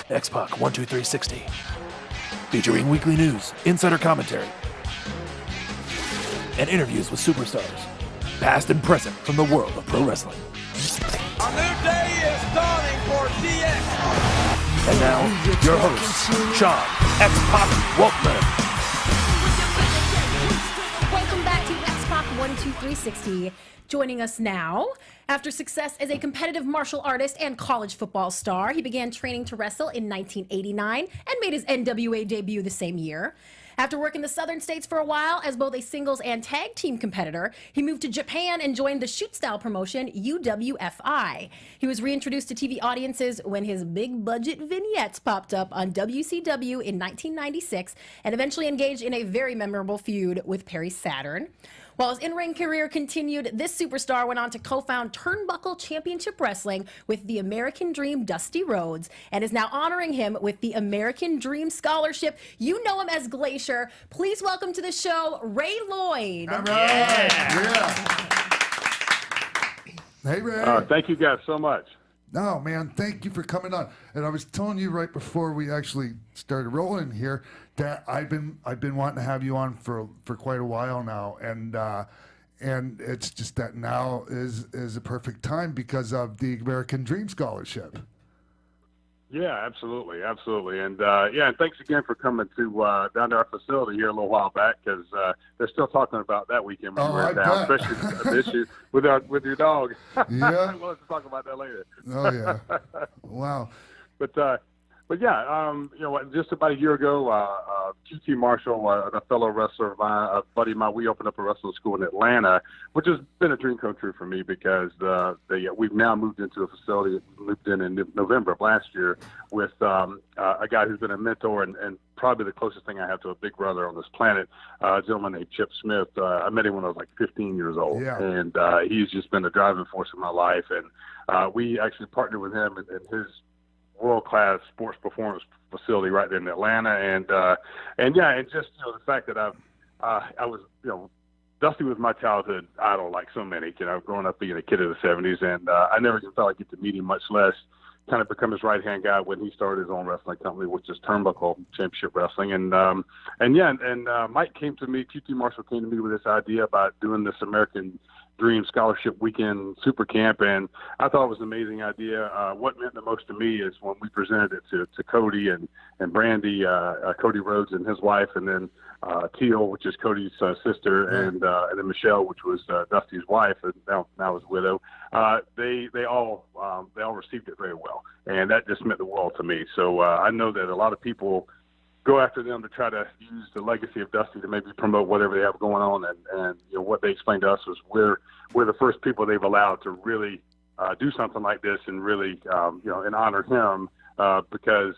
X-Pac 12360. Featuring weekly news, insider commentary, and interviews with superstars, past and present from the world of pro wrestling. A new day is dawning for DX. And now, your host, Sean X-Pac Waltman. Welcome back to X-Pac 12360. Joining us now, after success as a competitive martial artist and college football star, he began training to wrestle in 1989 and made his NWA debut the same year. After working the southern states for a while as both a singles and tag team competitor, he moved to Japan and joined the shoot-style promotion UWFI. He was reintroduced to TV audiences when his big-budget vignettes popped up on WCW in 1996 and eventually engaged in a very memorable feud with Perry Saturn. While his in-ring career continued, this superstar went on to co-found Turnbuckle Championship Wrestling with the American Dream Dusty Rhodes and is now honoring him with the American Dream Scholarship. You know him as Glacier. Please welcome to the show, Ray Lloyd. All right. Yeah. Hey, Ray. Thank you guys so much. No, man, thank you for coming on. And I was telling you right before we actually started rolling here that I've been wanting to have you on for quite a while now, and it's just that now is a perfect time because of the American Dream Scholarship. Yeah, absolutely, and and thanks again for coming to down to our facility here a little while back because they're still talking about that weekend when we were down, especially the issue with your dog. Yeah, we'll have to talk about that later. Oh yeah, wow. But yeah, just about a year ago, QT Marshall, a fellow wrestler of mine, a buddy of mine, we opened up a wrestling school in Atlanta, which has been a dream come true for me because we've now moved into a facility, moved in November of last year with a guy who's been a mentor and probably the closest thing I have to a big brother on this planet, a gentleman named Chip Smith. I met him when I was like 15 years old, and he's just been a driving force in my life. And we actually partnered with him and his world-class sports performance facility right there in Atlanta, and just the fact that I was Dusty was my childhood idol, like so many, growing up being a kid of the '70s, and I never even thought I'd get to meet him, much less kind of become his right-hand guy when he started his own wrestling company, which is Turnbuckle Championship Wrestling, and Mike came to me, QT Marshall came to me with this idea about doing this American Dream Scholarship Weekend Super Camp, and I thought it was an amazing idea. What meant the most to me is when we presented it to Cody and Brandy, Cody Rhodes and his wife, and then Teal, which is Cody's sister, and then Michelle, which was Dusty's wife, and now his widow. They all received it very well, and that just meant the world to me. So I know that a lot of people go after them to try to use the legacy of Dusty to maybe promote whatever they have going on, and what they explained to us was we're the first people they've allowed to really do something like this and really and honor him because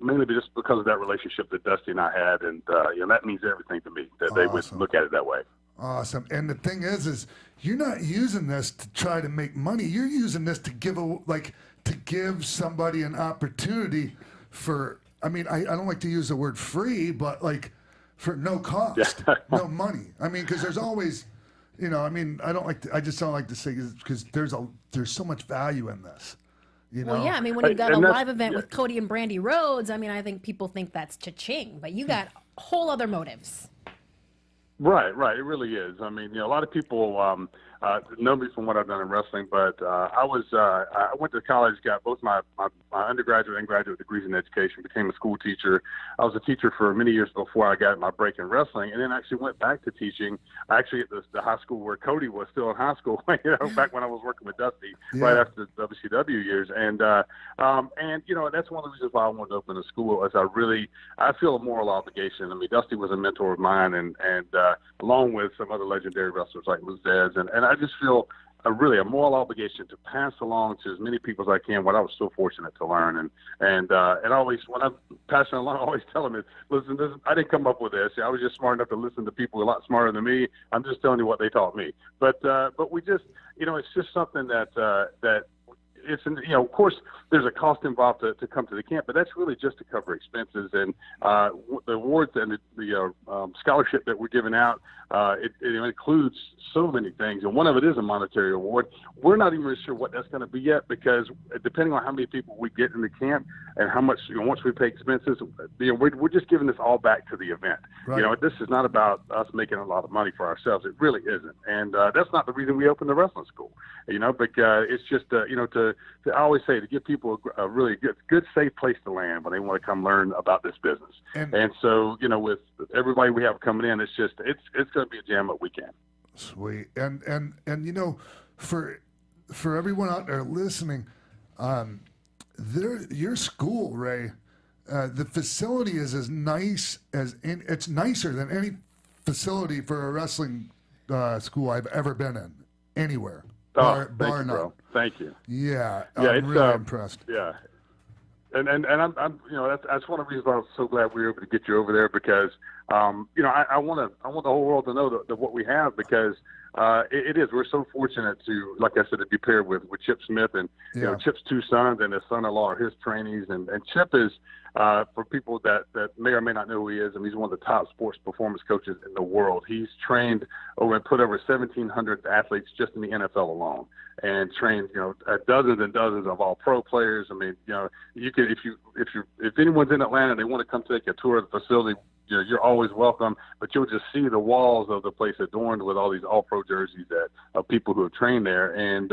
mainly just because of that relationship that Dusty and I had, and that means everything to me that they would look at it that way. Awesome. And the thing is you're not using this to try to make money. You're using this to give somebody an opportunity for. I mean, I don't like to use the word free, but for no cost, no money. I mean, because there's always, I just don't like to say because there's so much value in this. Well, yeah, I mean, when you got a live event with Cody and Brandy Rhodes, I mean, I think people think that's cha-ching, but you got whole other motives. Right. It really is. I mean, a lot of people know me from what I've done in wrestling, but I went to college, got both my undergraduate and graduate degrees in education, became a school teacher. I was a teacher for many years before I got my break in wrestling, and then actually went back to teaching, actually at the high school where Cody was still in high school, back when I was working with Dusty, right after the WCW years. And that's one of the reasons why I wanted to open a school, is I feel a moral obligation. I mean, Dusty was a mentor of mine, and along with some other legendary wrestlers like Luzez, and I just feel a moral obligation to pass along to as many people as I can what I was so fortunate to learn. And always, when I'm passing along, I always tell them, listen, I didn't come up with this. I was just smart enough to listen to people a lot smarter than me. I'm just telling you what they taught me. But we just, it's just something that it's of course there's a cost involved to come to the camp, but that's really just to cover expenses and the awards and the scholarship that we're giving out. It includes so many things, and one of it is a monetary award. We're not even really sure what that's going to be yet, because depending on how many people we get in the camp and how much once we pay expenses, we're just giving this all back to the event. Right. This is not about us making a lot of money for ourselves. It really isn't, and that's not the reason we opened the wrestling school. But it's just to I always say to give people a really good safe place to land when they want to come learn about this business. And so with everybody we have coming in, it's going to be a jam-up weekend. Sweet. And for everyone out there listening, your school, Ray, the facility is as nice it's nicer than any facility for a wrestling school I've ever been in anywhere. Thank you, bro. Thank you. Yeah, I'm really impressed. Yeah. And I'm that's one of the reasons I was so glad we were able to get you over there, because I want the whole world to know that what we have, because it is, we're so fortunate to, like I said, to be paired with Chip Smith, and Chip's two sons and his son-in-law are his trainees, and Chip is for people that may or may not know who he is, he's one of the top sports performance coaches in the world. He's trained and put over 1,700 athletes just in the NFL alone, and trained dozens and dozens of all pro players. You could, if anyone's in Atlanta and they want to come take a tour of the facility, you're always welcome, but you'll just see the walls of the place adorned with all these all-pro jerseys of people who have trained there. And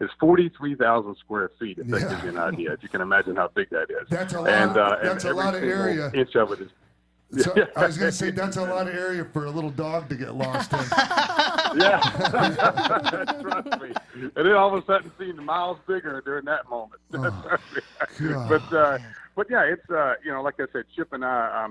it's 43,000 square feet, if that gives you an idea. If you can imagine how big that is. That's a lot. That's a lot of area. Inch of it is. So, I was going to say, that's a lot of area for a little dog to get lost in. Yeah, trust me. And then all of a sudden, it seemed miles bigger during that moment. But yeah, it's like I said, Chip and I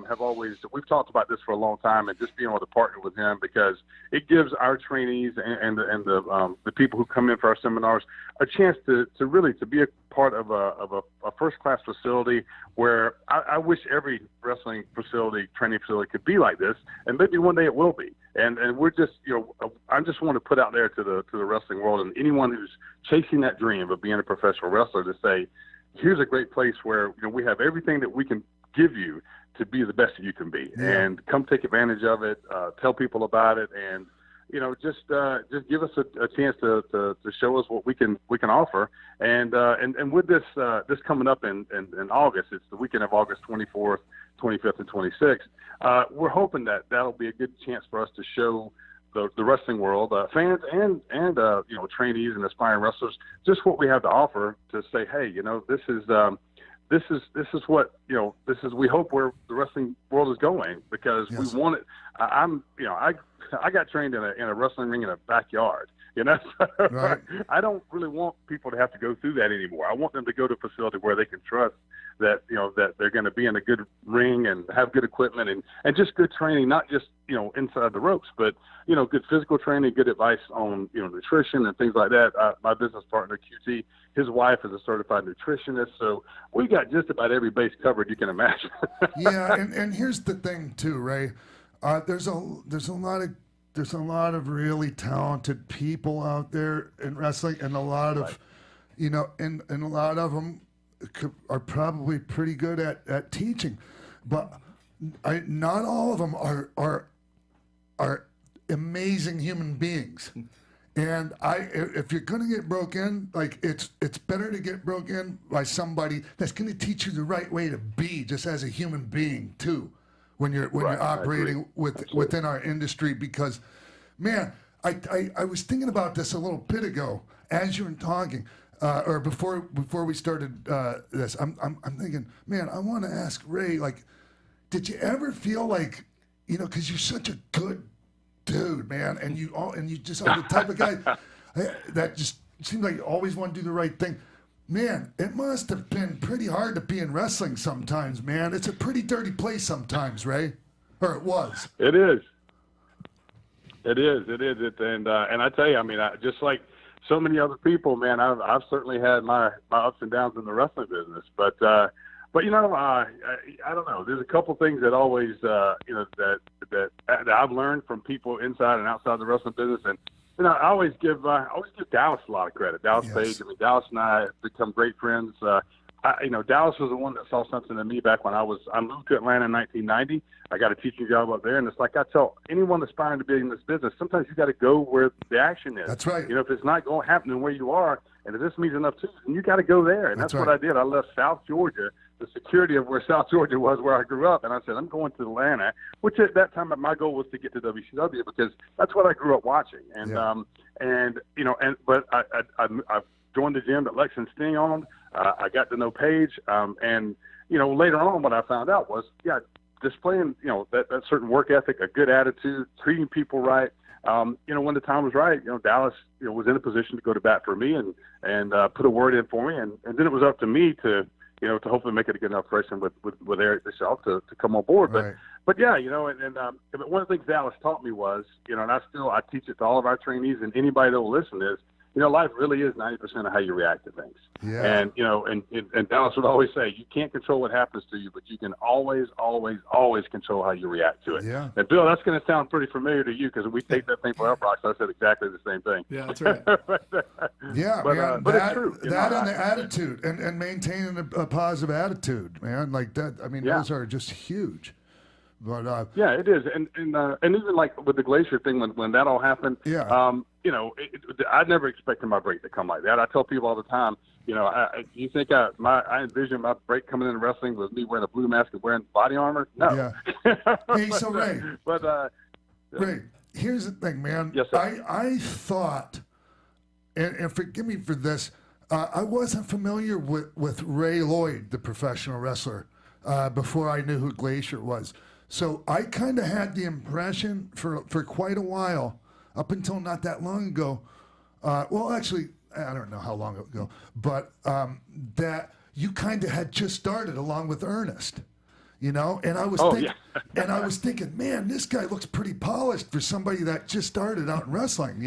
we've talked about this for a long time, and just being able to partner with him, because it gives our trainees and the people who come in for our seminars a chance to really be a part of a first class facility, where I wish every wrestling training facility could be like this, and maybe one day it will be. And we're just I just want to put out there to the wrestling world and anyone who's chasing that dream of being a professional wrestler, to say, here's a great place where we have everything that we can give you to be the best that you can be, and come take advantage of it. Tell people about it, and just give us a chance to show us what we can offer. And with this coming up in August, it's the weekend of August 24th, 25th, and 26th. We're hoping that'll be a good chance for us to show the wrestling world, fans and trainees and aspiring wrestlers, just what we have to offer, to say, hey, this is what we hope where the wrestling world is going, because we want it. I got trained in a wrestling ring in a backyard. Right. I don't really want people to have to go through that anymore. I want them to go to a facility where they can trust that that they're going to be in a good ring and have good equipment and just good training, not just inside the ropes, but good physical training, good advice on nutrition and things like that. My business partner QT, his wife is a certified nutritionist, so we got just about every base covered you can imagine. Yeah, and here's the thing too, Ray. There's a lot of really talented people out there in wrestling, and a lot of and a lot of them are probably pretty good at teaching, but not all of them are amazing human beings. And if you're gonna get broke in, like it's better to get broke in by somebody that's gonna teach you the right way to be, just as a human being too, when you're operating within our industry. Because, man, I was thinking about this a little bit ago as you were talking. Or before we started this, I'm thinking, man, I want to ask Ray, like, did you ever feel like, because you're such a good dude, man, and you just are the type of guy that just seems like you always want to do the right thing. Man, it must have been pretty hard to be in wrestling sometimes, man. It's a pretty dirty place sometimes, Ray, or it was. It is. And I tell you, just like so many other people, man, I've certainly had my ups and downs in the wrestling business, but I don't know. There's a couple things that always that I've learned from people inside and outside the wrestling business, I always give Dallas a lot of credit. Dallas Yes. Page. I mean, Dallas and I have become great friends. Dallas was the one that saw something in me back when I moved to Atlanta in 1990. I got a teaching job up there, and it's like I tell anyone aspiring to be in this business, sometimes you got to go where the action is. That's right. If it's not going happening where you are, and if this means enough to you, then you got to go there. And that's right. what I did. I left South Georgia, the security of where South Georgia was, where I grew up, and I said, I'm going to Atlanta, which at that time my goal was to get to WCW because that's what I grew up watching. And but I joined the gym that Lex and Sting owned. I got to know Paige, and later on, what I found out was, displaying that certain work ethic, a good attitude, treating people right. When the time was right, Dallas was in a position to go to bat for me and put a word in for me, and then it was up to me to hopefully make it a good enough impression with Eric Bischoff to come on board. Right. But one of the things Dallas taught me was, and I teach it to all of our trainees and anybody that will listen is, life really is 90% of how you react to things. Yeah. And, and Dallas would always say, you can't control what happens to you, but you can always, always, always control how you react to it. Yeah. And Bill, that's going to sound pretty familiar to you because we take that thing for Uprocks. I said exactly the same thing. Yeah, that's right. Yeah, but, man. but it's true. That and the attitude and maintaining a positive attitude, man. Like that. I mean, those are just huge. But yeah, it is, and even like with the Glacier thing when that all happened, I never expected my break to come like that. I tell people all the time, you think I envision my break coming into wrestling with me wearing a blue mask and wearing body armor? No. Yeah. Hey, so Ray, Ray, here's the thing, man. Yes, sir. I thought, and forgive me for this, I wasn't familiar with Ray Lloyd, the professional wrestler, before I knew who Glacier was. So I kind of had the impression for quite a while, up until not that long ago, well, actually, I don't know how long ago, but that you kind of had just started along with Ernest, and I was and I was thinking, man, this guy looks pretty polished for somebody that just started out in wrestling,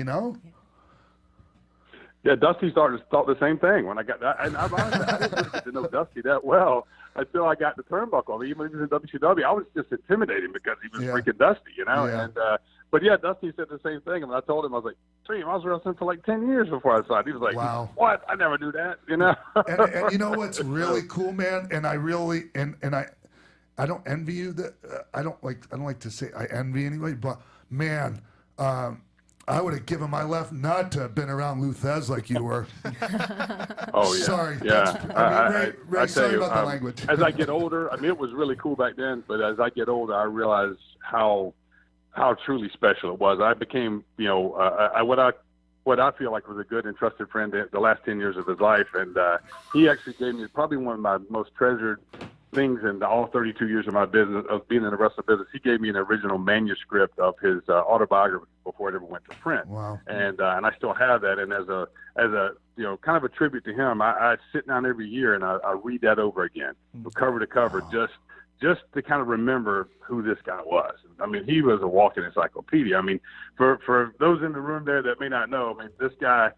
Yeah, Dusty thought the same thing when I got that. And I didn't get to know Dusty that well until I got the turnbuckle. Even when he was in WCW, I was just intimidating because he was freaking Dusty, Yeah. And but yeah, Dusty said the same thing. And I told him, I was like, "Dream, I was wrestling for like 10 years before I signed." He was like, Wow. "What? I never do that." And you know what's really cool, man? And I really and I don't envy you. That I don't like to say I envy anybody, but man. I would have given my left nut to have been around Lou Thez like you were. Oh, yeah. Sorry. Yeah. Ray, sorry about the language. As I get older, it was really cool back then, but as I get older, I realize how truly special it was. I became, what I feel like was a good and trusted friend the last 10 years of his life, and he actually gave me probably one of my most treasured things in all 32 years of my business, of being in the wrestling business. He gave me an original manuscript of his autobiography before it ever went to print. Wow. And I still have that. And as a kind of a tribute to him, I sit down every year and I read that over again, cover to cover, just to kind of remember who this guy was. I mean, he was a walking encyclopedia. I mean, for those in the room there that may not know, I mean, this guy,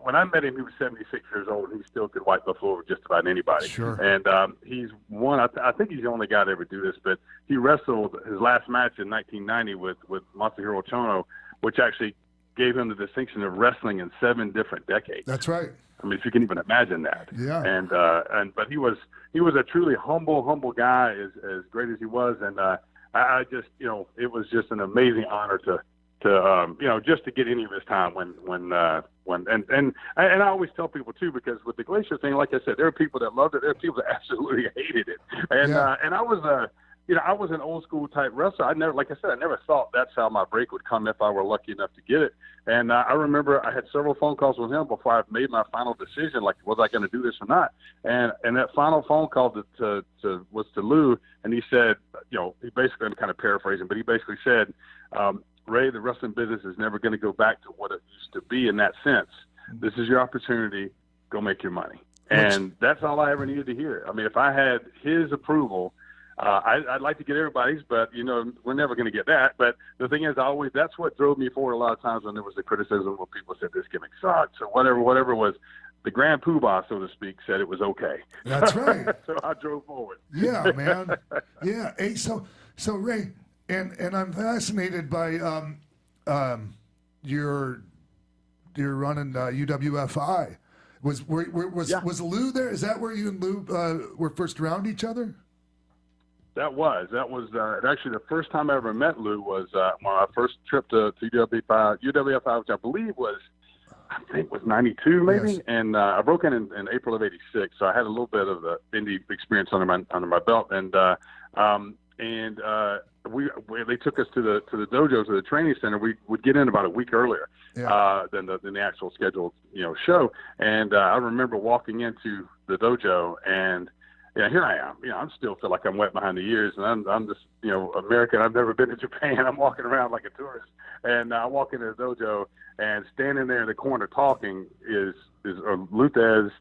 when I met him, he was 76 years old, and he still could wipe the floor with just about anybody. Sure. And he's one. I think he's the only guy to ever do this. But he wrestled his last match in 1990 with Masahiro Chono, which actually gave him the distinction of wrestling in 7 different decades. That's right. I mean, if you can even imagine that. Yeah. But he was a truly humble guy, as great as he was, and I just it was just an amazing honor to just to get any of his time when I always tell people too, because with the Glacier thing, like I said, there are people that loved it, there are people that absolutely hated it, and I was I was an old school type wrestler. I never thought that's how my break would come if I were lucky enough to get it. And I remember I had several phone calls with him before I made my final decision, like, was I going to do this or not? And that final phone call was to Lou, and he said, he basically, I'm kind of paraphrasing, but he basically said, Ray, the wrestling business is never going to go back to what it used to be in that sense. This is your opportunity. Go make your money. And that's all I ever needed to hear. I mean, if I had his approval, I'd like to get everybody's, but we're never going to get that. But the thing is, that's what drove me forward a lot of times when there was a criticism where people said this gimmick sucks or whatever was. The grand poobah, so to speak, said it was okay. That's right. So I drove forward. Yeah, man. Yeah. Hey, so Ray, and I'm fascinated by you're running UWFI. Was Lou there? Is that where you and Lou were first around each other? That was actually the first time I ever met Lou was my first trip to UWFI, which I believe was 92 maybe, Yes. and I broke in April of '86, so I had a little bit of the indie experience under my belt, and they took us to the dojo, to the training center. We would get in about a week earlier than the actual scheduled show, and I remember walking into the dojo and. Yeah, here I am. I still feel like I'm wet behind the ears, and I'm just, American. I've never been to Japan. I'm walking around like a tourist, and I walk into the dojo, and standing there in the corner talking is Luthez,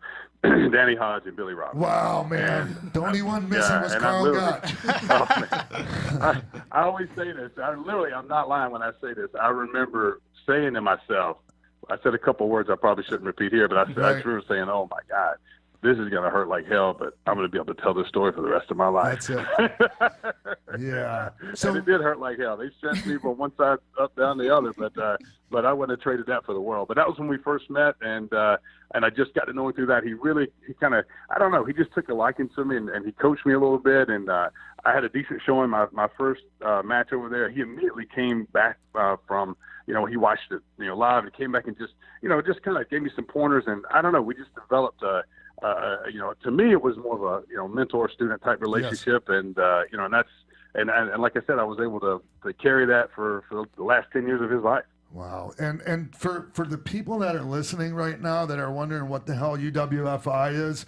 Danny Hodge, and Billy Roberts. Wow, man! The only one missing was Carl Gotch. I always say this. I'm not lying when I say this. I remember saying to myself, I said a couple words I probably shouldn't repeat here, but I remember saying, "Oh my God. This is going to hurt like hell, but I'm going to be able to tell this story for the rest of my life." That's it. Yeah. So and it did hurt like hell. They stretched me from one side up down the other, but I wouldn't have traded that for the world. But that was when we first met, and I just got to know him through that. He kind of, I don't know, he just took a liking to me, and he coached me a little bit, and I had a decent showing my first match over there. He immediately came back from, he watched it, live, and came back and just kind of gave me some pointers, and I don't know, we just developed to me, it was more of a mentor-student type relationship, yes. And that's and like I said, I was able to carry that for the last 10 years of his life. Wow, and for the people that are listening right now that are wondering what the hell UWFI is,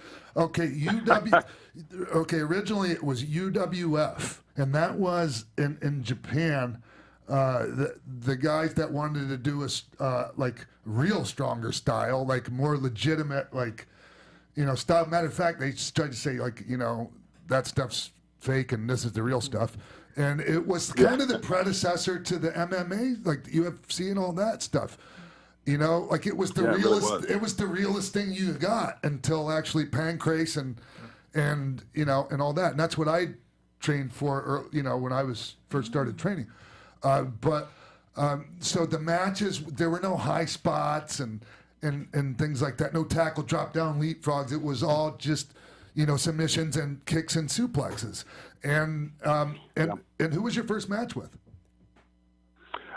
originally it was UWF, and that was in Japan. The guys that wanted to do a like real stronger style, like more legitimate, like. Style. Matter of fact, they tried to say, like, that stuff's fake and this is the real stuff. And it was kind of the predecessor to the MMA, like the UFC and all that stuff. Like it was the realest. It was the realest thing you got until actually Pancrase and all that. And that's what I trained for, when I was first started training. So the matches, there were no high spots and things like that. No tackle, drop down, leapfrogs. It was all just, submissions and kicks and suplexes. And who was your first match with?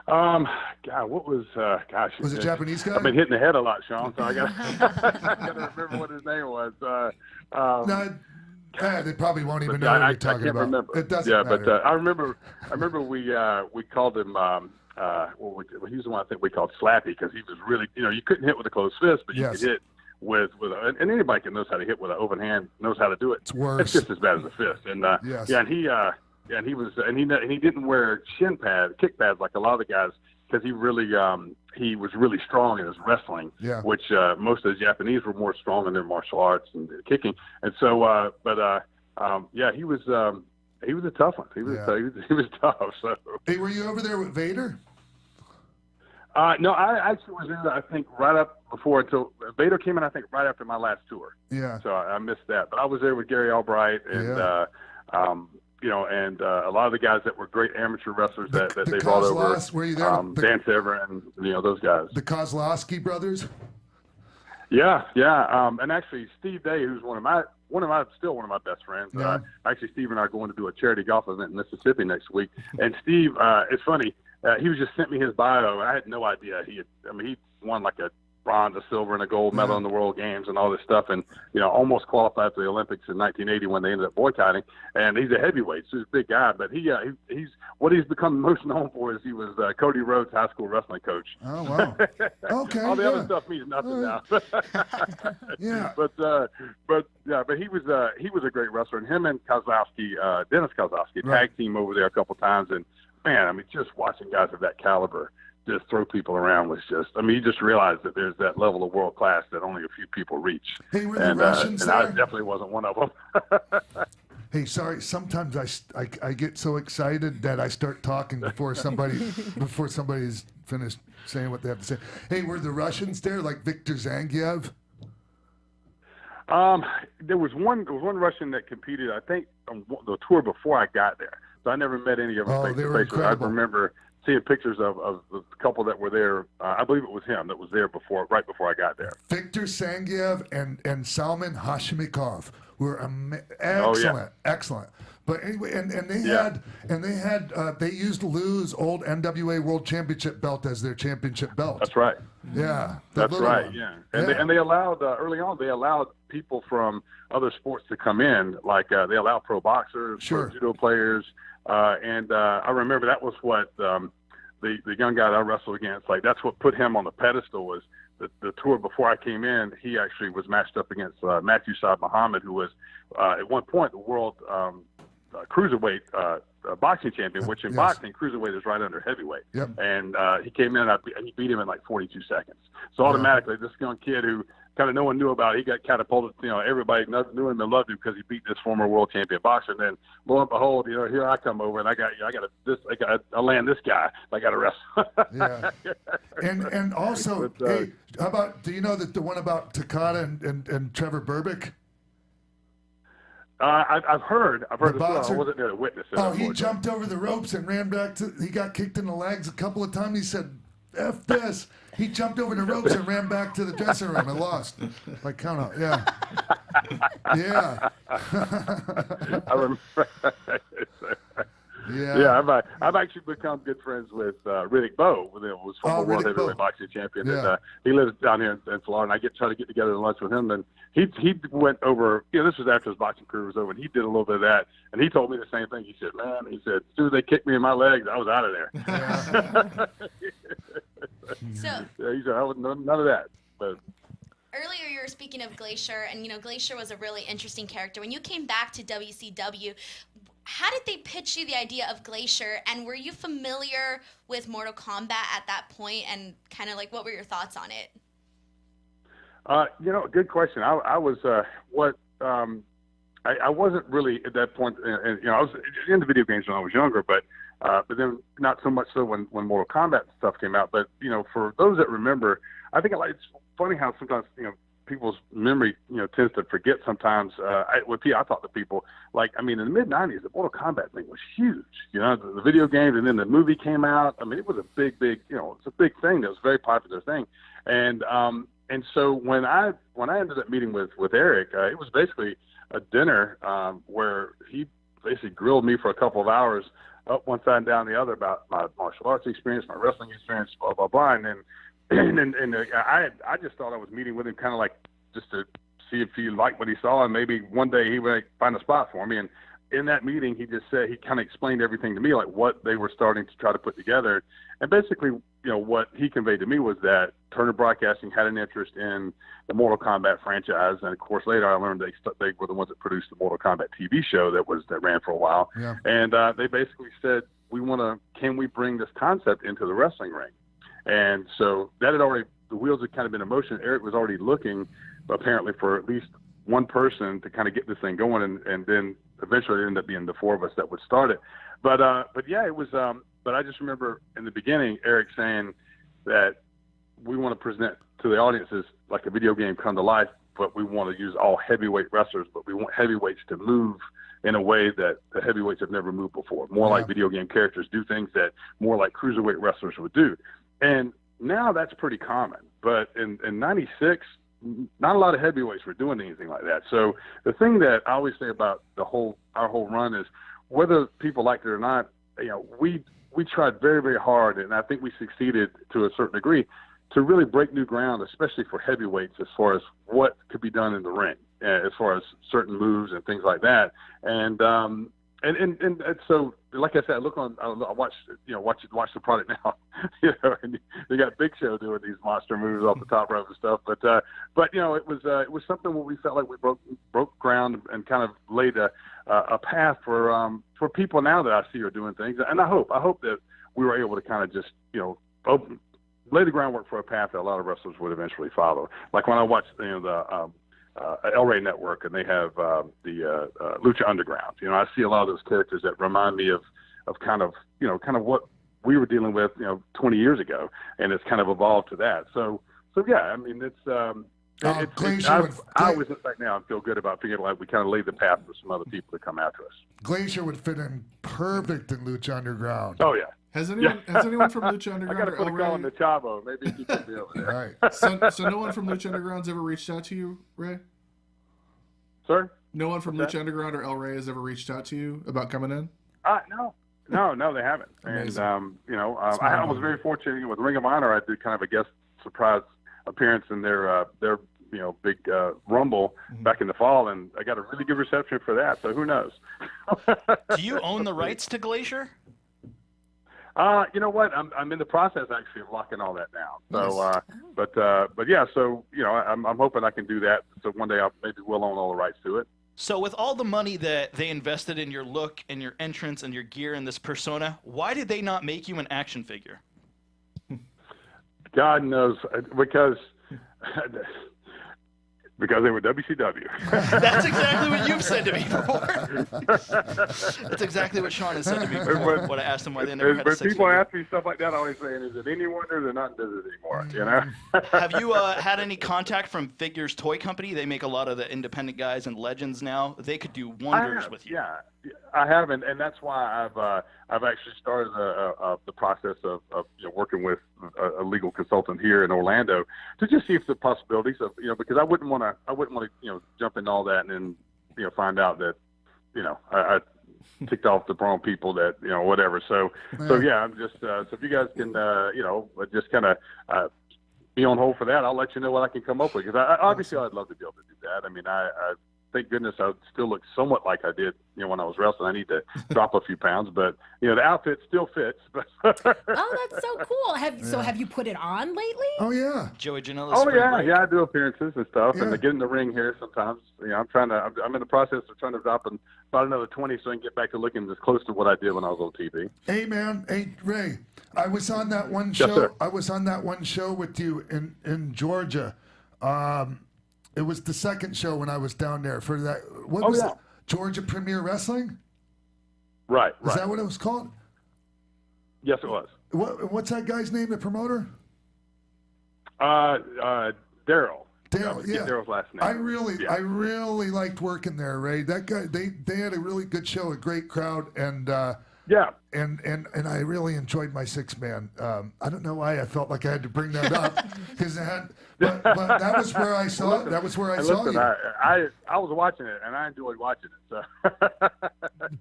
God, what was? Was it a Japanese guy? I've been hitting the head a lot, Sean. So I gotta remember what his name was. They probably won't even know what you're talking about. Remember. It doesn't matter. But I remember we called him. He was the one I think we called Slappy because he was really, you couldn't hit with a closed fist, but you could hit with and anybody can knows how to hit with an open hand knows how to do it. It's worse. It's just as bad as a fist. And he didn't wear kick pads like a lot of the guys because he was really strong in his wrestling, which most of the Japanese were more strong in their martial arts and kicking. And so, he was. He was a tough one. He was tough. So. Hey, were you over there with Vader? No, I actually was there. I think right up before until Vader came in. I think right after my last tour. Yeah. So I missed that, but I was there with Gary Albright and and a lot of the guys that were great amateur wrestlers that they brought over. Were you there? Dan Severin, those guys. The Kozlowski brothers. Yeah. And actually, Steve Day, who's one of my best friends. Yeah. Actually, Steve and I are going to do a charity golf event in Mississippi next week. And Steve, it's funny, he was just sent me his bio, and I had no idea he won like a bronze, a silver, and a gold medal in the World Games and all this stuff, and almost qualified for the Olympics in 1980 when they ended up boycotting. And he's a heavyweight, so he's a big guy. But he's what he's become most known for is he was Cody Rhodes' high school wrestling coach. Oh wow! Okay. All the other stuff means nothing now. Yeah. But he was a great wrestler, and him and Kozlowski, Dennis Kozlowski, tag team over there a couple times, and man, just watching guys of that caliber just throw people around was just, you just realize that there's that level of world class that only a few people reach. Hey, were the Russians there? I definitely wasn't one of them. Hey, sorry. Sometimes I get so excited that I start talking before somebody's finished saying what they have to say. Hey, were the Russians there, like Viktor Zangiev? There was one Russian that competed, I think, on the tour before I got there. So I never met any of them face to face. I remember seeing pictures of the couple that were there. I believe it was him that was there right before I got there. Victor Sangiev and Salman Hashimikov were excellent. But anyway, and they used Lou's old NWA World Championship belt as their championship belt. That's right. Yeah, that's right. One. Yeah, and they allowed early on. They allowed people from other sports to come in, like they allowed pro boxers, pro judo players, and I remember that was what the young guy that I wrestled against. Like that's what put him on the pedestal was the tour before I came in. He actually was matched up against Matthew Saad Muhammad, who was at one point the world cruiserweight boxing champion, which in boxing, cruiserweight is right under heavyweight. Yep. And he came in and he beat him in like 42 seconds. So automatically, this young kid who kind of no one knew about, he got catapulted. Everybody knew him and loved him because he beat this former world champion boxer. And then lo and behold, here I come over and I land this guy. I got to wrestle. Yeah. And also, hey, how about? Do you know that the one about Takada and Trevor Berbick? I've heard as well. I wasn't there to witness it. Oh, he jumped over the ropes and ran back he got kicked in the legs a couple of times. He said, F this. He jumped over the ropes and ran back to the dressing room and lost. Like, count out. Yeah. Yeah. I remember. Yeah, I've actually become good friends with Riddick Bowe, who was former world heavyweight boxing champion. Yeah. And, he lives down here in Florida, and I try to get together and lunch with him. And he went over. This was after his boxing career was over, and he did a little bit of that. And he told me the same thing. He said, "Man," he said, "as soon as they kicked me in my legs, I was out of there." Yeah. He said, "I was none of that." But earlier you were speaking of Glacier, and Glacier was a really interesting character. When you came back to WCW, how did they pitch you the idea of Glacier, and were you familiar with Mortal Kombat at that point, and kind of like what were your thoughts on it? Good question. I was I wasn't really at that point, and I was into video games when I was younger, but then not so much so when Mortal Kombat stuff came out. But for those that remember, I think it's funny how sometimes people's memory tends to forget sometimes. I thought the people in the mid '90s, the Mortal Kombat thing was huge. The video games, and then the movie came out. I mean, it was a big it's a big thing. That was a very popular thing, and so when I ended up meeting with Eric, it was basically a dinner where he basically grilled me for a couple of hours up one side and down the other about my martial arts experience, my wrestling experience, blah blah blah, and I just thought I was meeting with him kind of like just to see if he liked what he saw, and maybe one day he would find a spot for me. And in that meeting, he kind of explained everything to me, like what they were starting to try to put together. And basically, what he conveyed to me was that Turner Broadcasting had an interest in the Mortal Kombat franchise. And of course, later I learned they were the ones that produced the Mortal Kombat TV show that ran for a while. Yeah. And they basically said, can we bring this concept into the wrestling ring? And so that the wheels had kind of been in motion. Eric was already looking, apparently, for at least one person to kind of get this thing going, and then eventually it ended up being the four of us that would start it. But yeah, it was. But I just remember in the beginning, Eric saying that we want to present to the audiences like a video game come to life, but we want to use all heavyweight wrestlers, but we want heavyweights to move in a way that the heavyweights have never moved before. More like video game characters, do things that more like cruiserweight wrestlers would do. And now that's pretty common. But in '96, not a lot of heavyweights were doing anything like that. So the thing that I always say about our whole run is, whether people liked it or not, we tried very, very hard, and I think we succeeded to a certain degree to really break new ground, especially for heavyweights, as far as what could be done in the ring, as far as certain moves and things like that. And so, like I said, I watch the product now, and they got Big Show doing these monster moves off the top rope and stuff. But it was something where we felt like we broke ground and kind of laid a path for people now that I see are doing things. And I hope that we were able to kind of just lay the groundwork for a path that a lot of wrestlers would eventually follow. Like when I watched the El Rey Network, and they have the Lucha Underground. I see a lot of those characters that remind me of kind of what we were dealing with 20 years ago, and it's kind of evolved to that. So yeah, I mean I always look back now and feel good about feeling like we kind of laid the path for some other people to come after us. Glacier would fit in perfect in Lucha Underground. Oh yeah. Has anyone from Lucha I Underground got to or put a El call in Rey? the Chavo. Maybe he can be over there. All right. So no one from Lucha Underground's ever reached out to you, Ray? Sir? No one from What's Lucha that? Underground or El Rey has ever reached out to you about coming in? No, they haven't. Amazing. And I was very fortunate with Ring of Honor. I did kind of a guest surprise appearance in their big Rumble back in the fall, and I got a really good reception for that. So who knows? Do you own the rights to Glacier? You know what? I'm in the process actually of locking all that down. So, Nice. but yeah. So I'm hoping I can do that. So one day we'll own all the rights to it. So with all the money that they invested in your look and your entrance and your gear and this persona, why did they not make you an action figure? God knows, because they were WCW. That's exactly what you've said to me before. That's exactly what Sean has said to me before. When I asked him why they never had a When people six-figure. ask me stuff like that, I always say, "Is it any wonder they're not in business anymore?" You know. Have you had any contact from Figures Toy Company? They make a lot of the independent guys and legends now. They could do wonders with you. Yeah, I have, and that's why I've actually started the process of working with a legal consultant here in Orlando to just see if the possibilities of because I wouldn't want to jump into all that and then find out that I ticked off the wrong people that whatever. So yeah, I'm just so if you guys can just kind of be on hold for that, I'll let you know what I can come up with, because obviously I'd love to be able to do that. I mean, I thank goodness I still look somewhat like I did, when I was wrestling. I need to drop a few pounds, but the outfit still fits. Oh, that's so cool. Have you put it on lately? Oh yeah. Joey Janela's Oh spring yeah, break. yeah. I do appearances and stuff, and Yeah. I get in the ring here sometimes. I'm in the process of trying to drop about another 20 so I can get back to looking as close to what I did when I was on TV. Hey man, hey Ray, I was on that one Yes, show. sir. I was on that one show with you in Georgia. It was the second show when I was down there for that. What was yeah. it? Georgia Premier Wrestling? Right, Is right. that what it was called? Yes, it was. What's that guy's name, the promoter? Daryl. Daryl, Yeah, yeah. Daryl's last name. I really Yeah. liked working there, Ray. That guy, they had a really good show, a great crowd, and Yeah. and I really enjoyed my six man. I don't know why I felt like I had to bring that up because but that was where I saw Listen, that was where I and saw listen, you. I was watching it and I enjoyed watching it. So.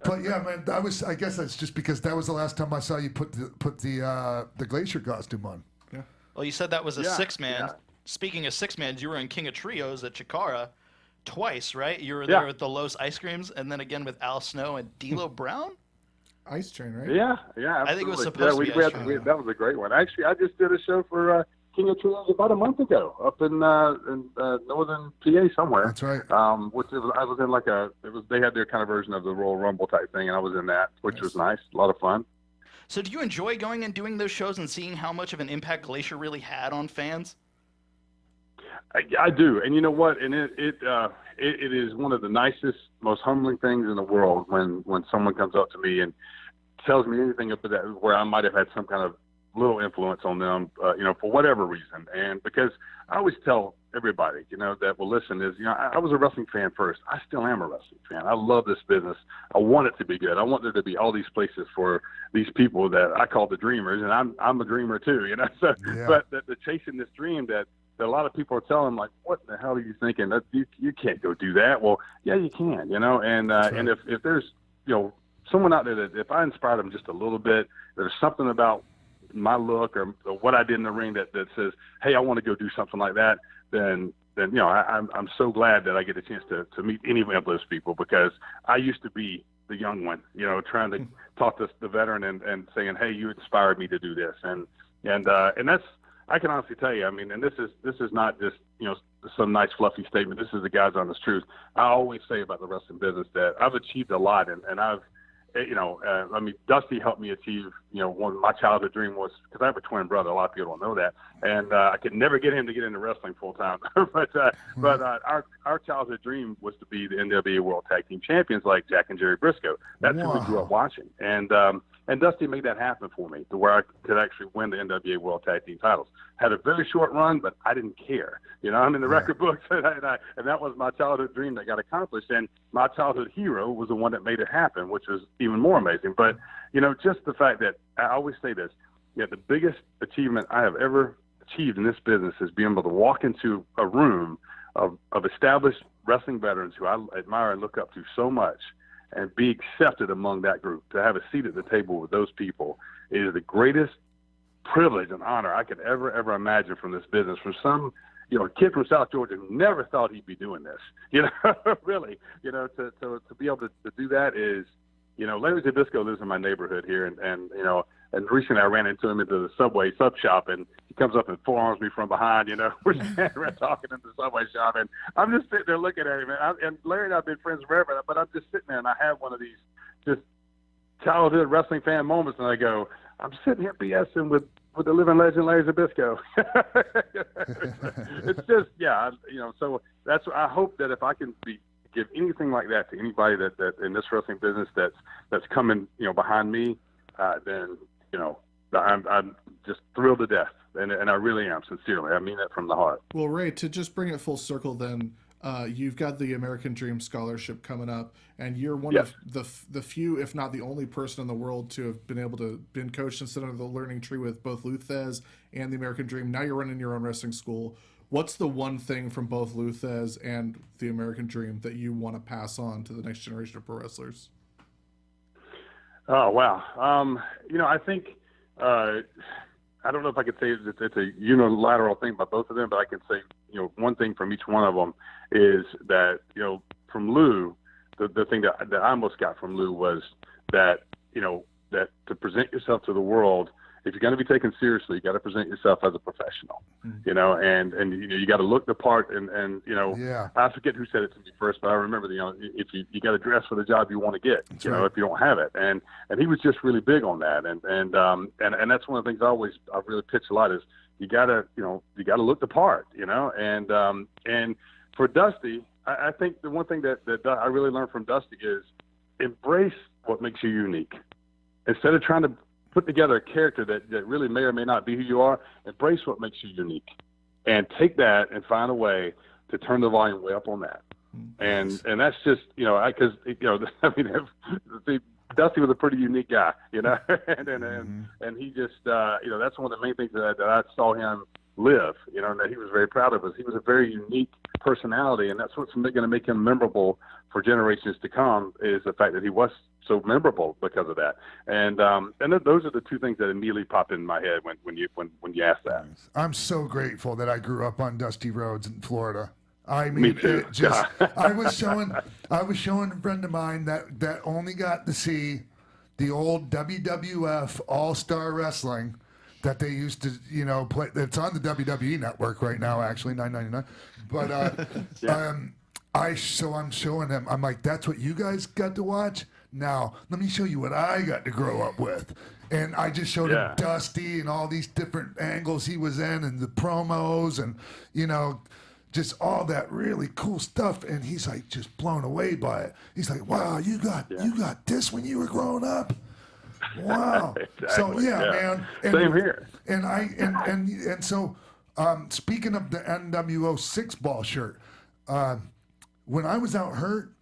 But yeah, man, I guess that's just because that was the last time I saw you put the Glacier costume on. Well, you said that was a Yeah, six-man. yeah. Speaking of six-mans, you were in King of Trios at Chikara twice, right? You were Yeah. there with the Los Ice Creams, and then again with Al Snow and D'Lo Brown? Ice Train, right? Yeah. I think it was absolutely. supposed to be Ice Train. that was a great one. Actually, I just did a show for King of Trios about a month ago up in northern PA somewhere. That's right. I was in they had their kind of version of the Royal Rumble type thing, and I was in that, which was nice, a lot of fun. So do you enjoy going and doing those shows and seeing how much of an impact Glacier really had on fans? I do, and you know what? And it is one of the nicest, most humbling things in the world when someone comes up to me and tells me anything up to that where I might have had some kind of little influence on them, for whatever reason. And because I always tell everybody, that will listen is, I was a wrestling fan first. I still am a wrestling fan. I love this business. I want it to be good. I want there to be all these places for these people that I call the dreamers, and I'm a dreamer too, So, Yeah. but the chasing this dream that a lot of people are telling, like, what the hell are you thinking? That you can't go do that. Well, yeah, you can, and and if there's someone out there that if I inspire them just a little bit, there's something about my look or what I did in the ring that says, hey, I want to go do something like that, then I'm so glad that I get a chance to meet any of those people, because I used to be the young one, trying to talk to the veteran and saying, hey, you inspired me to do this, and that's, I can honestly tell you, I mean, and this is not just some nice fluffy statement. This is the God's honest truth. I always say about the wrestling business that I've achieved a lot, and I've I mean, Dusty helped me achieve, one of my childhood dream was, because I have a twin brother, a lot of people don't know that, and I could never get him to get into wrestling full time. but our childhood dream was to be the NWA World Tag Team Champions like Jack and Jerry Briscoe. That's who we grew up watching. And And Dusty made that happen for me to where I could actually win the NWA World Tag Team titles. Had a very short run, but I didn't care. I'm in the record books, and that was my childhood dream that got accomplished. And my childhood hero was the one that made it happen, which was even more amazing. But, just the fact that I always say this, the biggest achievement I have ever achieved in this business is being able to walk into a room of established wrestling veterans who I admire and look up to so much and be accepted among that group. To have a seat at the table with those people is the greatest privilege and honor I could ever imagine from this business. From some, a kid from South Georgia who never thought he'd be doing this, really, to be able to do that is, Larry Zbyszko lives in my neighborhood here, and recently I ran into him at the Subway sub shop, and he comes up and forearms me from behind. We're standing around talking in the Subway shop, and I'm just sitting there looking at him. And Larry and I have been friends forever, but I'm just sitting there, and I have one of these just childhood wrestling fan moments, and I go, I'm sitting here BSing with the living legend Larry Zbyszko. It's just, so that's, I hope that if I can give anything like that to anybody that in this wrestling business that's coming, behind me, then, I'm just thrilled to death. And I really am, sincerely. I mean that from the heart. Well, Ray, to just bring it full circle then, you've got the American Dream Scholarship coming up, and you're one of the few, if not the only person in the world to have been coached and sit under the learning tree with both Lou Thez and the American Dream. Now you're running your own wrestling school. What's the one thing from both Lou Thez and the American Dream that you want to pass on to the next generation of pro wrestlers? Oh, wow. I think, I don't know if I could say it's a unilateral thing by both of them, but I can say, one thing from each one of them is that, from Lou, the thing that I most got from Lou was that, that to present yourself to the world, if you're going to be taken seriously, you got to present yourself as a professional, and you got to look the part, and I forget who said it to me first, but I remember, if you got to dress for the job you want to get, if you don't have it, and he was just really big on that, and that's one of the things I really pitch a lot is you got to look the part, and for Dusty, I think the one thing that I really learned from Dusty is embrace what makes you unique, instead of trying to put together a character that really may or may not be who you are. Embrace what makes you unique, and take that and find a way to turn the volume way up on that. And that's just, because Dusty was a pretty unique guy, and he just, that's one of the main things that I saw him live, and that he was very proud of. He was a very unique personality, and that's what's going to make him memorable for generations to come, is the fact that he was so memorable because of that. And those are the two things that immediately popped in my head when you asked that. I'm so grateful that I grew up on dusty roads in Florida. I mean, Me too. I was showing a friend of mine that only got to see the old WWF All-Star Wrestling that they used to, play. It's on the WWE Network right now, actually, $9.99. But I'm showing him. I'm like, that's what you guys got to watch? Now, let me show you what I got to grow up with. And I just showed him Dusty and all these different angles he was in, and the promos, and, just all that really cool stuff. And he's like just blown away by it. He's like, wow, you got this when you were growing up? Wow. Exactly. So man. And, same here. And so speaking of the NWO 6-ball shirt, when I was out hurt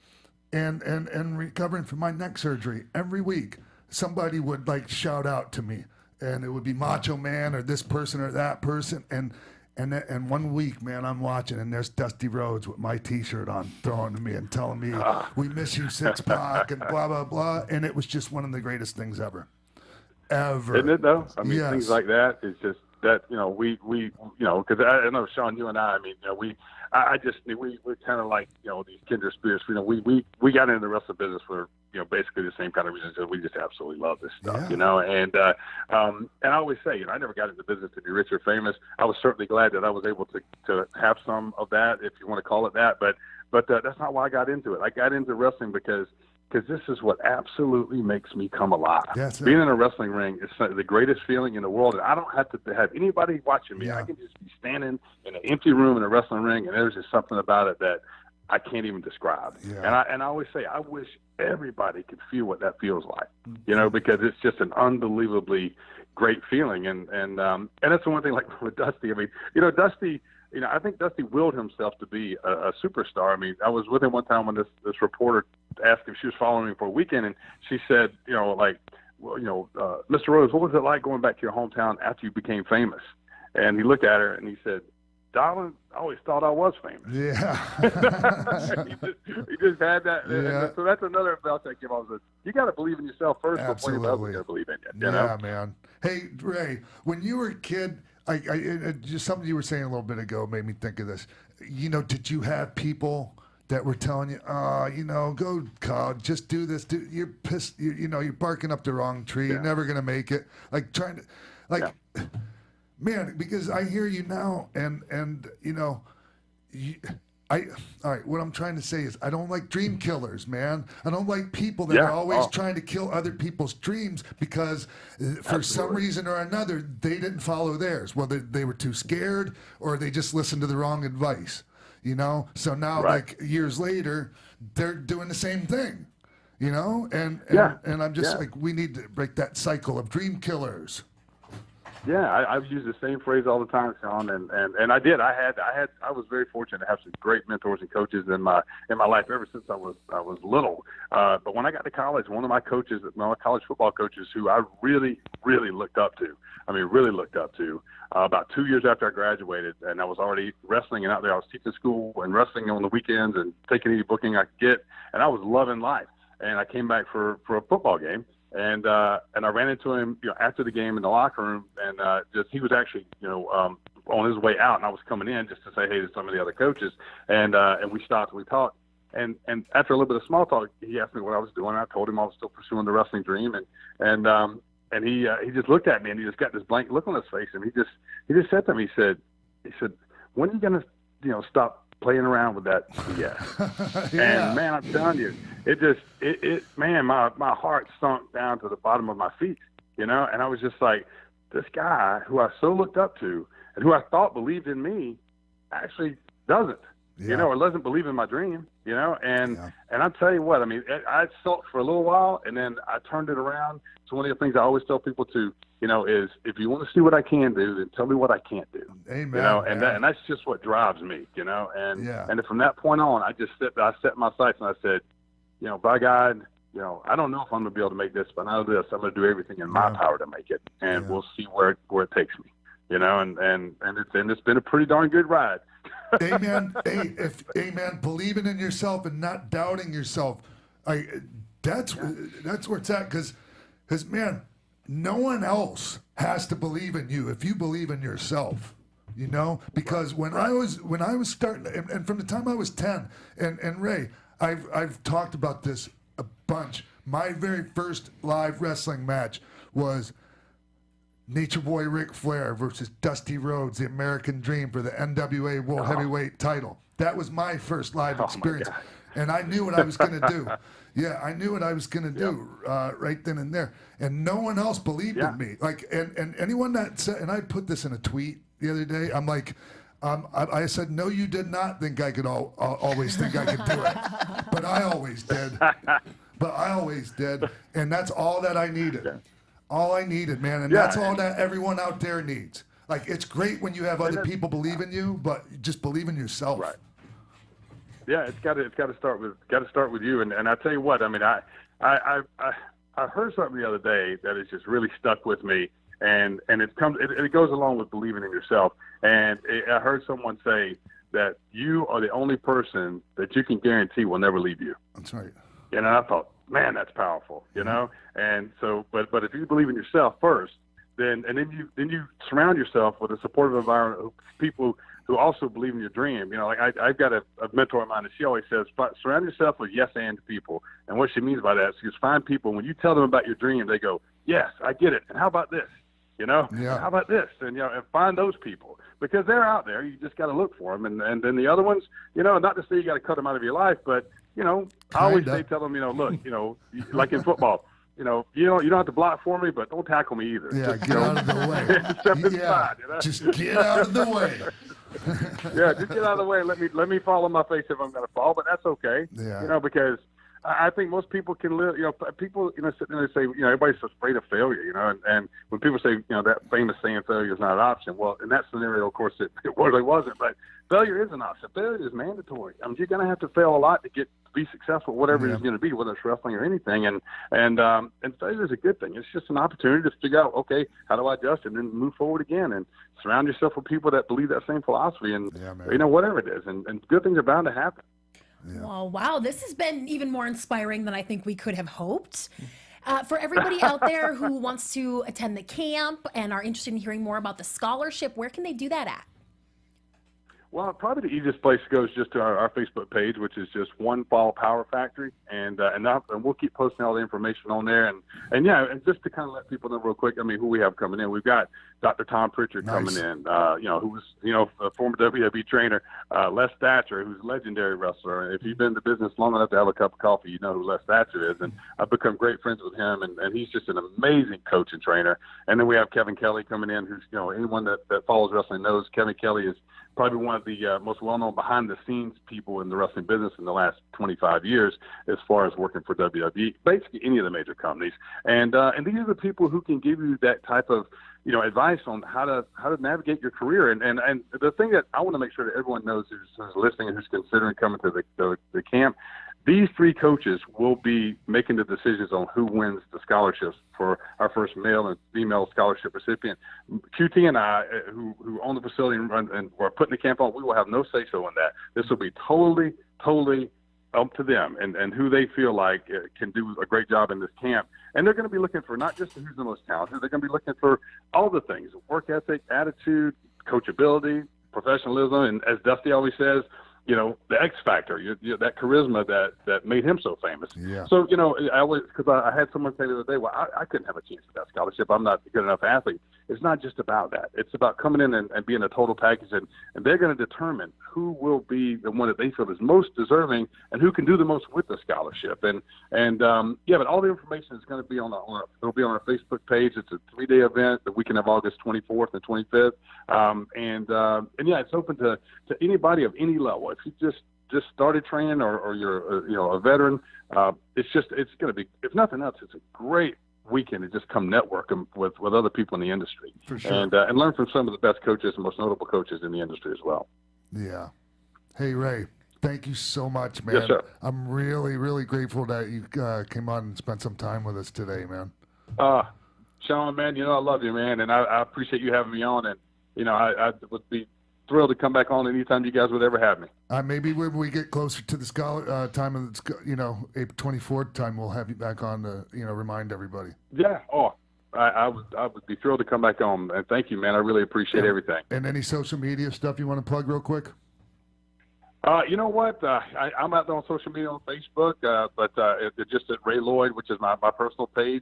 and recovering from my neck surgery, every week somebody would shout out to me, and it would be Macho Man or this person or that person, and one week, man, I'm watching, and there's Dusty Rhodes with my T-shirt on, throwing to me and telling me, "We miss you, X-Pac," and blah blah blah, and it was just one of the greatest things ever. Isn't it though? I mean, things like that is just that, we because I know, Sean, you and I mean, we're kind of like, these kindred spirits. We got into the wrestling business for, basically the same kind of reasons, because we just absolutely love this stuff, and I always say, I never got into business to be rich or famous. I was certainly glad that I was able to have some of that, if you want to call it that, but that's not why I got into it. I got into wrestling because this is what absolutely makes me come alive. Being in a wrestling ring is the greatest feeling in the world, and I don't have to have anybody watching me. I can just be standing in an empty room in a wrestling ring, and there's just something about it that I can't even describe. Yeah. And I always say, I wish everybody could feel what that feels like, you know, because it's just an unbelievably great feeling. And that's the one thing, like with Dusty. I mean, you know, Dusty, you know, I think Dusty willed himself to be a superstar. I mean, I was with him one time when this reporter asked if she was following him for a weekend, and she said, you know, like, well, you know, Mr. Rose, what was it like going back to your hometown after you became famous? And he looked at her and he said, darling, I always thought I was famous. Yeah. he just had that. Yeah. So that's another advice I give. You got to believe in yourself first before anybody else is going to believe in you. You know? Man. Hey, Ray, when you were a kid, I just something you were saying a little bit ago made me think of this. You know, did you have people that were telling you, you know, go college, just do this. You're pissed. You know, you're barking up the wrong tree. You're never going to make it. Like trying to, like, man, because I hear you now, and you know, all right, what I'm trying to say is I don't like dream killers, man. I don't like people that are always trying to kill other people's dreams because for some reason or another, they didn't follow theirs. Whether they were too scared or they just listened to the wrong advice, you know? So now, like years later, they're doing the same thing, you know? And I'm just like, we need to break that cycle of dream killers. Yeah, I've used the same phrase all the time, Sean, and I did. I was very fortunate to have some great mentors and coaches in my life ever since I was little. But when I got to college, one of my coaches, my college football coaches, who I really looked up to. I mean, really looked up to. About 2 years after I graduated, and I was already wrestling and out there. I was teaching school and wrestling on the weekends and taking any booking I could get, and I was loving life. And I came back for a football game. And I ran into him, you know, after the game in the locker room, and he was actually, you know, on his way out, and I was coming in just to say hey to some of the other coaches, and we stopped and we talked, and after a little bit of small talk, he asked me what I was doing. I told him I was still pursuing the wrestling dream, and he just looked at me and he just got this blank look on his face, and he just said to me, he said, when are you gonna, you know, stop playing around with that BS? And man, I'm telling you, man, my heart sunk down to the bottom of my feet, you know, and I was just like, this guy who I so looked up to and who I thought believed in me actually doesn't, you know, or doesn't believe in my dream, you know, and I'll tell you what, I mean, I sulked for a little while, and then I turned it around. So one of the things I always tell people to, you know, is if you want to see what I can do, then tell me what I can't do. Amen. You know, and that's just what drives me, you know, and from that point on, I set my sights and I said, you know, by God, you know, I don't know if I'm gonna be able to make this, but I know this, I'm gonna do everything in my power to make it, and we'll see where it takes me, you know, and it's been a pretty darn good ride. Amen. Amen. Believing in yourself and not doubting yourself. That's where it's at. Because man, no one else has to believe in you if you believe in yourself. You know, because when I was starting, and from the time I was 10, and Ray, I've talked about this a bunch. My very first live wrestling match was Nature Boy Ric Flair versus Dusty Rhodes, the American Dream, for the NWA World Heavyweight title. That was my first live experience. And I knew what I was going to do. Yeah, I knew what I was going to do right then and there. And no one else believed in me. Like, and anyone that said, and I put this in a tweet the other day, I'm like, I said, no, you did not think I could always think I could do it. But I always did. And that's all that I needed. All I needed, man. And that's all that everyone out there needs. Like, it's great when you have other people believe in you, but just believe in yourself. Right. Yeah, it's got to start with you. And I tell you what, I mean, I heard something the other day that has just really stuck with me, and it goes along with believing in yourself. And I heard someone say that you are the only person that you can guarantee will never leave you. That's right. And I thought, man, that's powerful, you know. And so, but if you believe in yourself first, then you surround yourself with a supportive environment of people who also believe in your dream. You know, like I've got a mentor of mine, and she always says, surround yourself with yes and people. And what she means by that is you find people, when you tell them about your dream, they go, yes, I get it. And how about this? You know, how about this? And, you know, and find those people, because they're out there. You just got to look for them. And then the other ones, you know, not to say you got to cut them out of your life, but, you know, I always tell them, you know, look, you know, like in football, you don't have to block for me, but don't tackle me either. Yeah, just, get out of the way. Step inside, you know? Just get out of the way. Yeah, just get out of the way. Let me fall on my face if I'm going to fall, but that's okay. Yeah. You know, because I think most people can live. You know, people sit there and say, everybody's afraid of failure. You know, and when people say, that famous saying, failure is not an option. Well, in that scenario, of course, it really wasn't. But failure is an option. Failure is mandatory. I mean, you're going to have to fail a lot to be successful, whatever it is going to be, whether it's wrestling or anything. And failure is a good thing. It's just an opportunity to figure out, okay, how do I adjust and then move forward again, and surround yourself with people that believe that same philosophy, and whatever it is, and good things are bound to happen. Yeah. Well, wow, this has been even more inspiring than I think we could have hoped. For everybody out there who wants to attend the camp and are interested in hearing more about the scholarship, where can they do that at? Well, probably the easiest place to go is just to our Facebook page, which is just One Fall Power Factory, and we'll keep posting all the information on there. And just to kind of let people know real quick, I mean, who we have coming in. We've got Dr. Tom Pritchard coming in, who was a former WWE trainer, Les Thatcher, who's a legendary wrestler. If you've been in the business long enough to have a cup of coffee, you know who Les Thatcher is, and I've become great friends with him, and he's just an amazing coach and trainer. And then we have Kevin Kelly coming in, who's anyone that follows wrestling knows Kevin Kelly is probably one of the most well-known behind-the-scenes people in the wrestling business in the last 25 years, as far as working for WWE, basically any of the major companies. And these are the people who can give you that type of advice on how to navigate your career. And the thing that I want to make sure that everyone knows who's listening and who's considering coming to the camp, these three coaches will be making the decisions on who wins the scholarships for our first male and female scholarship recipient. QT and I, who own the facility and are putting the camp on, we will have no say-so in that. This will be totally up to them and who they feel like can do a great job in this camp. And they're going to be looking for not just who's the most talented, they're going to be looking for all the things: work ethic, attitude, coachability, professionalism, and as Dusty always says, the X factor, that charisma that made him so famous. Yeah. So, I always, because I had someone say the other day, well, I couldn't have a chance at that scholarship. I'm not a good enough athlete. It's not just about that. It's about coming in and being a total package, and they're going to determine who will be the one that they feel is most deserving and who can do the most with the scholarship. But all the information is going to be it'll be on our Facebook page. It's a 3-day event, the weekend of August 24th and 25th. It's open to anybody of any level. If you just started training or you're a veteran, it's going to be, if nothing else, it's a great weekend to just come network with other people in the industry. For sure. And learn from some of the best coaches and most notable coaches in the industry as well. Yeah. Hey, Ray, thank you so much, man. Yes, sir. I'm really, really grateful that you came on and spent some time with us today, man. Sean, man, I love you, man, and I appreciate you having me on, and I would be thrilled to come back on anytime you guys would ever have me. Maybe when we get closer to the time of April 24th time, we'll have you back on to remind everybody. Yeah. I would be thrilled to come back on, and thank you, man. I really appreciate everything. And any social media stuff you want to plug real quick? You know what? I'm out there on social media on Facebook, but it's just at Ray Lloyd, which is my personal page.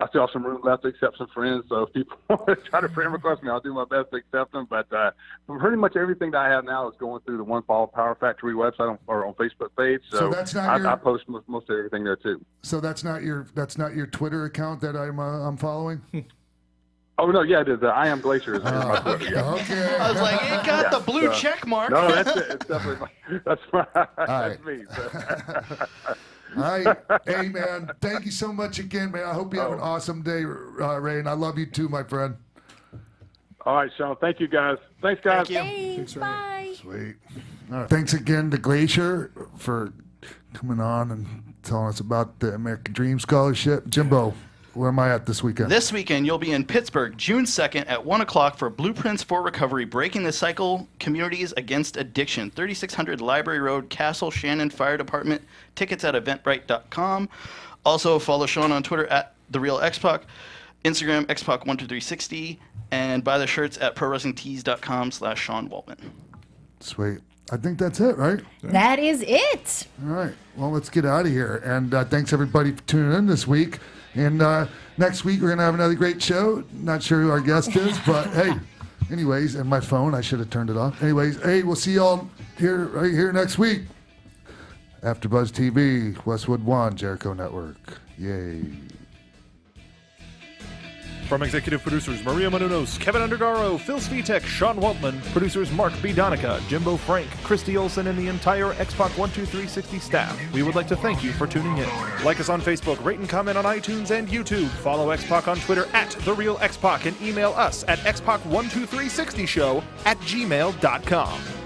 I still have some room left to accept some friends, so if people want to try to friend request me, I'll do my best to accept them. But pretty much everything that I have now is going through the One Fall Power Factory website or on Facebook page. So that's not I post most of everything there too. So that's not your Twitter account that I'm following? Oh, no, yeah, it is. I Am Glacier is my Twitter. Yeah. Okay. I was like, it got the blue check mark. No, that's it. It's definitely that's me. All right. Hey, man, thank you so much again, man. I hope you have an awesome day, Ray, and I love you too, my friend. All right, Sean. Thank you, guys. Thanks, guys. Thanks. Bye. Sweet. All right. Thanks again to Glacier for coming on and telling us about the American Dream Scholarship. Jimbo, where am I at this weekend? This weekend, you'll be in Pittsburgh, June 2nd at 1 o'clock for Blueprints for Recovery, Breaking the Cycle, Communities Against Addiction, 3600 Library Road, Castle Shannon Fire Department. Tickets at eventbrite.com. Also, follow Sean on Twitter at TheRealXpac, Instagram, X-Pac12360, and buy the shirts at ProWrestlingTees.com/Sean Waltman. Sweet. I think that's it, right? That is it. All right. Well, let's get out of here. And thanks, everybody, for tuning in this week. And next week, we're going to have another great show. Not sure who our guest is, but hey, anyways, and my phone, I should have turned it off. Anyways, hey, we'll see y'all right here next week. AfterBuzz TV, Westwood One, Jericho Network. Yay. From executive producers Maria Menounos, Kevin Undergaro, Phil Svitek, Sean Waltman, producers Mark B. Donica, Jimbo Frank, Christy Olson, and the entire X-Pac 12360 staff, we would like to thank you for tuning in. Like us on Facebook, rate and comment on iTunes and YouTube. Follow X-Pac on Twitter at TheRealXpac and email us at xpac12360show@gmail.com.